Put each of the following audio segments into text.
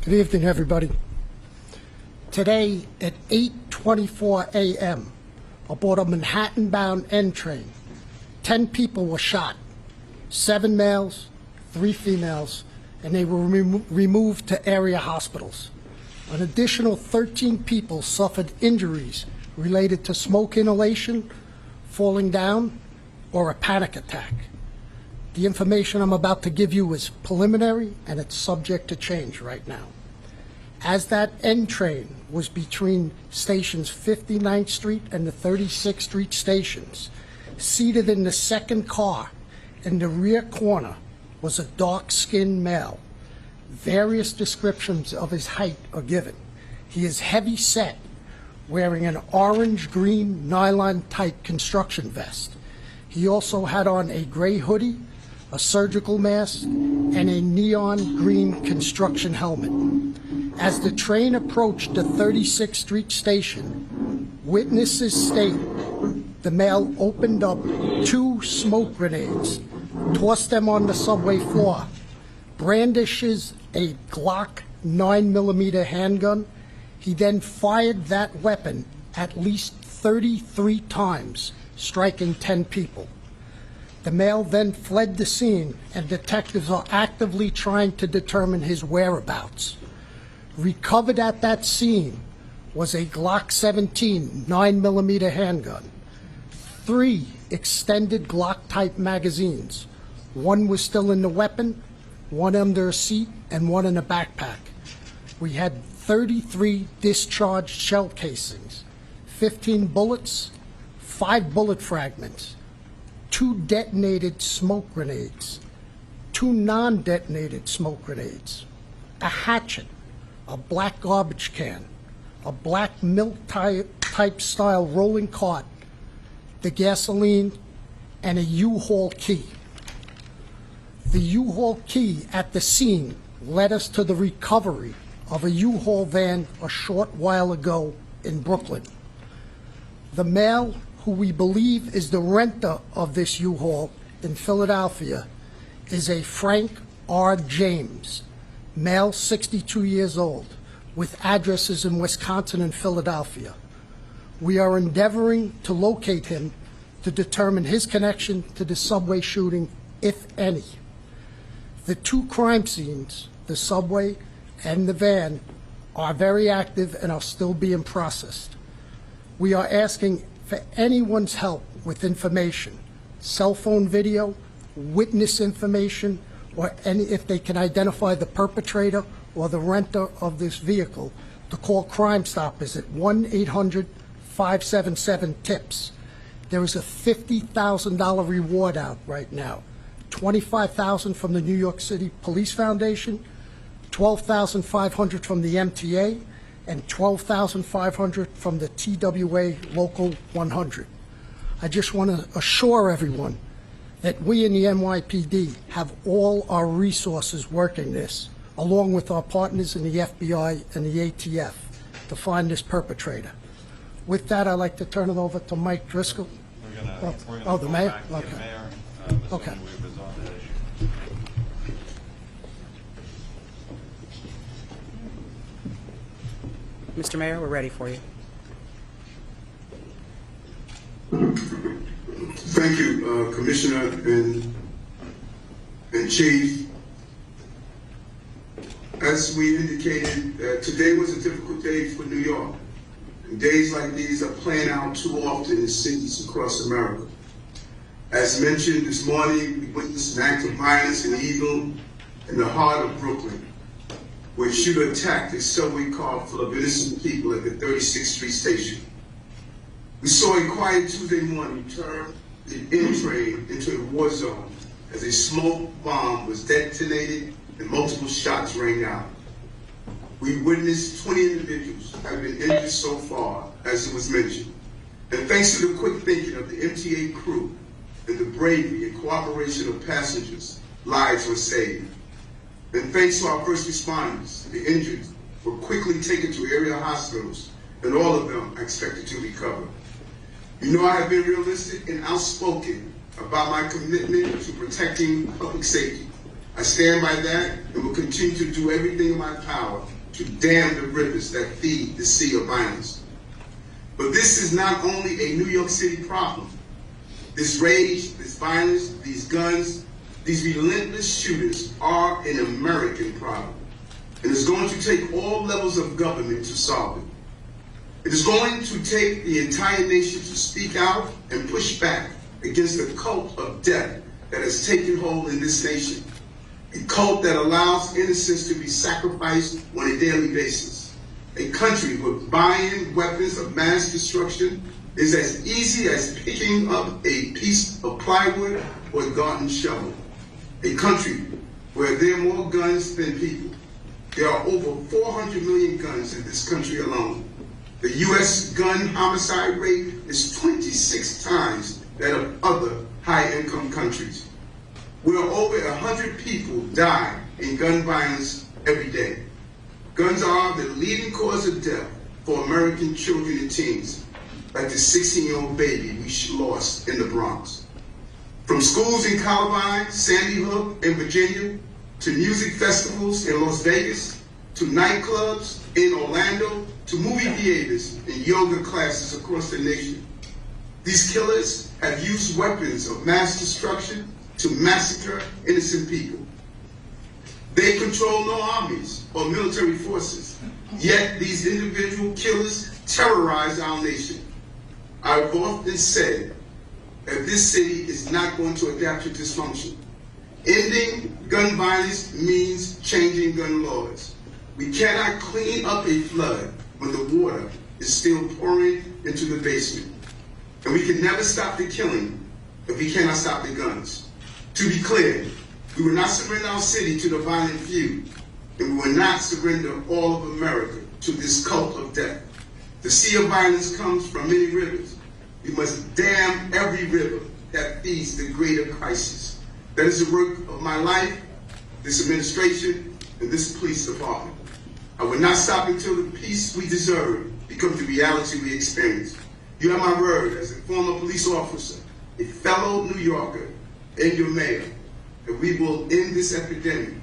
Good evening, everybody. Today at 8:24 a.m. aboard a Manhattan-bound N train, 10 people were shot, 7 males, 3 females, and they were removed to area hospitals. An additional 13 people suffered injuries related to smoke inhalation, falling down, or a panic attack. The information I'm about to give you is preliminary, and it's subject to change right now. As that N train was between stations 59th Street and the 36th Street stations, seated in the second car in the rear corner was a dark-skinned male. Various descriptions of his height are given. He is heavy-set, wearing an orange-green nylon-type construction vest. He also had on a gray hoodie, a surgical mask, and a neon green construction helmet. As the train approached the 36th Street station, witnesses state the male opened up 2 smoke grenades, tossed them on the subway floor, brandishes a Glock 9mm handgun. He then fired that weapon at least 33 times, striking 10 people. The male then fled the scene, and detectives are actively trying to determine his whereabouts. Recovered at that scene was a Glock 17 9mm handgun, 3 extended Glock-type magazines. 1 was still in the weapon, 1 under a seat, and 1 in a backpack. We had 33 discharged shell casings, 15 bullets, 5 bullet fragments, 2 detonated smoke grenades, 2 non-detonated smoke grenades, a hatchet, a black garbage can, a black milk-type style rolling cart, the gasoline, and a U-Haul key. The U-Haul key at the scene led us to the recovery of a U-Haul van a short while ago in Brooklyn. The male, who we believe is the renter of this U-Haul in Philadelphia, is a Frank R. James, male, 62 years old, with addresses in Wisconsin and Philadelphia. We are endeavoring to locate him to determine his connection to the subway shooting, if any. The 2 crime scenes, the subway and the van, are very active and are still being processed. We are asking for anyone's help with information, cell phone video, witness information, or if they can identify the perpetrator or the renter of this vehicle, to call Crime Stoppers at 1-800-577-TIPS. There is a $50,000 reward out right now, $25,000 from the New York City Police Foundation, $12,500 from the MTA, and $12,500 from the TWA Local 100. I just want to assure everyone that we in the NYPD have all our resources working this, along with our partners in the FBI and the ATF, to find this perpetrator. With that, I'd like to turn it over to Mike Driscoll. The mayor? Okay. Okay. Mr. Mayor, we're ready for you. Thank you, Commissioner and Chief. As we indicated, today was a difficult day for New York. And days like these are playing out too often in cities across America. As mentioned this morning, we witnessed an act of violence and evil in the heart of Brooklyn, where a shooter attacked a subway car full of innocent people at the 36th Street station. We saw a quiet Tuesday morning turn the N train into a war zone as a smoke bomb was detonated and multiple shots rang out. We witnessed 20 individuals have been injured so far, as it was mentioned. And thanks to the quick thinking of the MTA crew and the bravery and cooperation of passengers, lives were saved. And thanks to our first responders, the injured were quickly taken to area hospitals, and all of them are expected to recover. You know, I have been realistic and outspoken about my commitment to protecting public safety. I stand by that and will continue to do everything in my power to dam the rivers that feed the sea of violence. But this is not only a New York City problem. This rage, this violence, these guns, these relentless shooters are an American problem. And it's going to take all levels of government to solve it. It is going to take the entire nation to speak out and push back against the cult of death that has taken hold in this nation. A cult that allows innocents to be sacrificed on a daily basis. A country where buying weapons of mass destruction is as easy as picking up a piece of plywood or a garden shovel. A country where there are more guns than people. There are over 400 million guns in this country alone. The U.S. gun homicide rate is 26 times that of other high-income countries, where over 100 people die in gun violence every day. Guns are the leading cause of death for American children and teens, like the 16-year-old baby we lost in the Bronx. From schools in Columbine, Sandy Hook, and Virginia, to music festivals in Las Vegas, to nightclubs in Orlando, to movie theaters and yoga classes across the nation. These killers have used weapons of mass destruction to massacre innocent people. They control no armies or military forces, yet these individual killers terrorize our nation. I've often said that this city is not going to adapt to dysfunction. Ending gun violence means changing gun laws. We cannot clean up a flood when the water is still pouring into the basement. And we can never stop the killing if we cannot stop the guns. To be clear, we will not surrender our city to the violent few, and we will not surrender all of America to this cult of death. The sea of violence comes from many rivers. We must dam every river that feeds the greater crisis. That is the work of my life, this administration, and this police department. I will not stop until the peace we deserve becomes the reality we experience. You have my word as a former police officer, a fellow New Yorker, and your mayor, that we will end this epidemic,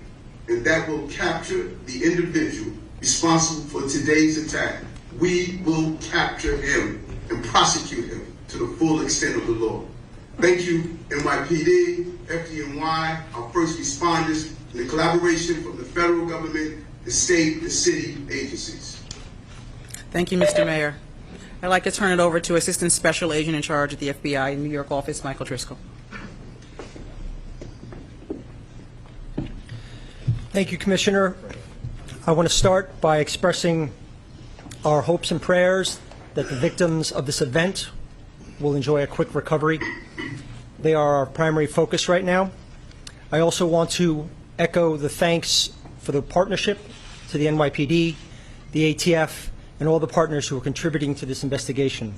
and that will capture the individual responsible for today's attack. We will capture him and prosecute him to the full extent of the law. Thank you, NYPD, FDNY, our first responders, and the collaboration from the federal government, the state, the city agencies. Thank you, Mr. Mayor. I'd like to turn it over to Assistant Special Agent in charge at the FBI in New York office, Michael Driscoll. Thank you, Commissioner. I want to start by expressing our hopes and prayers that the victims of this event will enjoy a quick recovery. They are our primary focus right now. I also want to echo the thanks for the partnership to the NYPD, the ATF, and all the partners who are contributing to this investigation.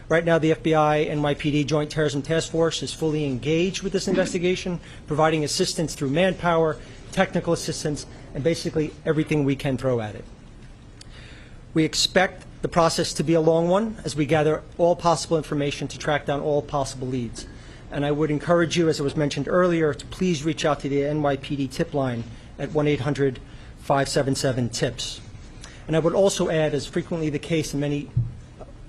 Right now, the FBI NYPD Joint Terrorism Task Force is fully engaged with this investigation, providing assistance through manpower, technical assistance, and basically everything we can throw at it. We expect the process to be a long one as we gather all possible information to track down all possible leads. And I would encourage you, as it was mentioned earlier, to please reach out to the NYPD tip line at 1-800-577-TIPS. And I would also add, as frequently the case in many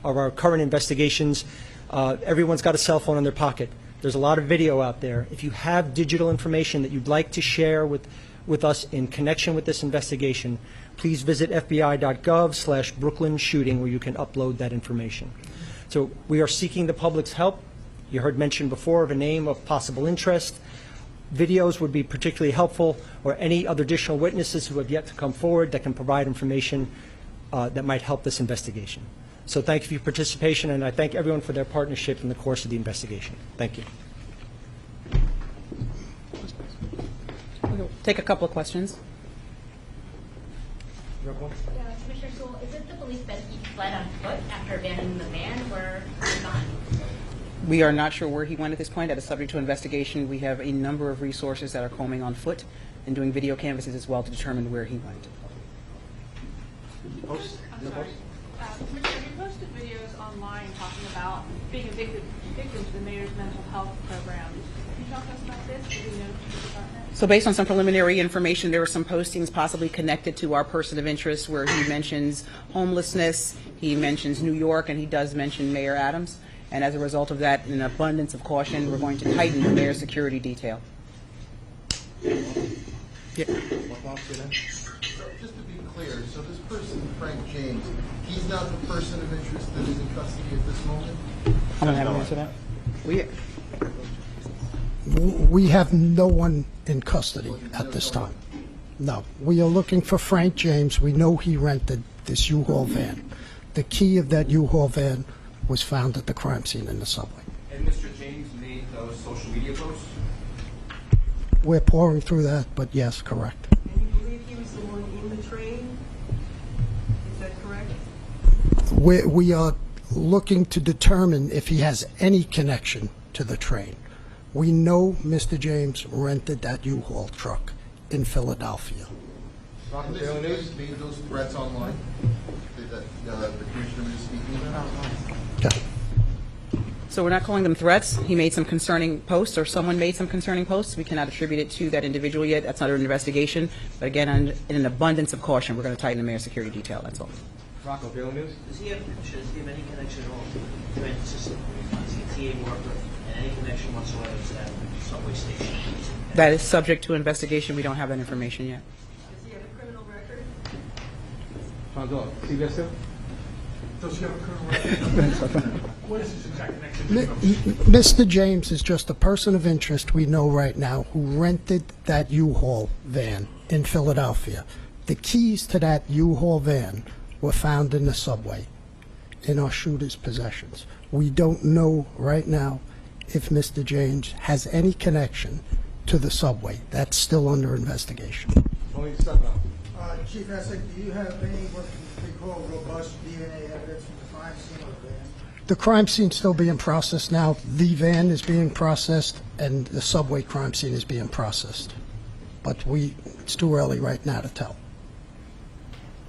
of our current investigations, everyone's got a cell phone in their pocket. There's a lot of video out there. If you have digital information that you'd like to share with us in connection with this investigation, please visit fbi.gov/Brooklyn shooting, where you can upload that information. So we are seeking the public's help. You heard mentioned before of a name of possible interest. Videos would be particularly helpful, or any other additional witnesses who have yet to come forward that can provide information that might help this investigation. So thank you for your participation, and I thank everyone for their partnership in the course of the investigation. Thank you. We'll take a couple of questions. Yeah, Commissioner Sewell, is it the belief that he fled on foot after abandoning the van, or not? We are not sure where he went at this point. That is subject to investigation. We have a number of resources that are combing on foot and doing video canvases as well to determine where he went. Commissioner, you posted videos online talking about being a victim to the mayor's mental health program. Can you talk to us about this? Do we know the department? So based on some preliminary information, there were some postings possibly connected to our person of interest where he mentions homelessness, he mentions New York, and he does mention Mayor Adams. And as a result of that, in an abundance of caution, we're going to tighten the mayor's security detail. So just to be clear, so this person, Frank James, he's not the person of interest that is in custody at this moment? I don't have an answer to that. We have no one in custody at this time. No. We are looking for Frank James. We know he rented this U-Haul van. The key of that U-Haul van was found at the crime scene in the subway. And Mr. James made those social media posts? We're pouring through that, but yes, correct. And you believe he was the one in the train? Is that correct? We are looking to determine if he has any connection to the train. We know Mr. James rented that U-Haul truck in Philadelphia. This James made those threats online that the commissioner was speaking about? Okay. So we're not calling them threats. He made some concerning posts, or someone made some concerning posts. We cannot attribute it to that individual yet. That's under investigation. But again, in an abundance of caution, we're going to tighten the mayor's security detail. That's all. Rocco, Daily News? Does he have any connection at all to the transit system? Is he a TA worker and any connection whatsoever to that subway station? That is subject to investigation. We don't have that information yet. Does he have a criminal record? John Dog, CBS 2? Does he have a criminal record? What is his exact connection to Mr. James is just a person of interest we know right now who rented that U-Haul van in Philadelphia. The keys to that U-Haul van were found in the subway in our shooter's possessions. We don't know right now if Mr. James has any connection to the subway. That's still under investigation. Only stuff now. Chief Essex, do you have any what they call robust DNA evidence from the crime scene of the van? The crime scene's still being processed now. The van is being processed, and the subway crime scene is being processed. But it's too early right now to tell.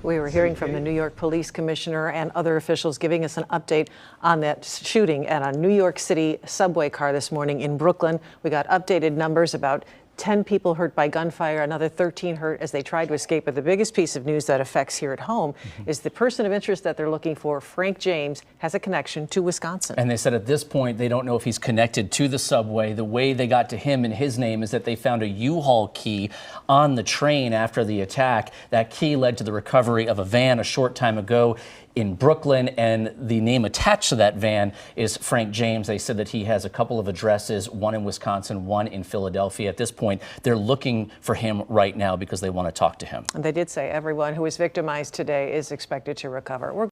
We were hearing from the New York Police Commissioner and other officials giving us an update on that shooting at a New York City subway car this morning in Brooklyn. We got updated numbers, about 10 people hurt by gunfire, another 13 hurt as they tried to escape. But the biggest piece of news that affects here at home is the person of interest that they're looking for, Frank James, has a connection to Wisconsin. And they said at this point they don't know if he's connected to the subway. The way they got to him and his name is that they found a U-Haul key on the train after the attack. That key led to the recovery of a van a short time ago in Brooklyn, and the name attached to that van is Frank James. They said that he has a couple of addresses, one in Wisconsin, one in Philadelphia. At this point, they're looking for him right now because they want to talk to him. And they did say everyone who was victimized today is expected to recover.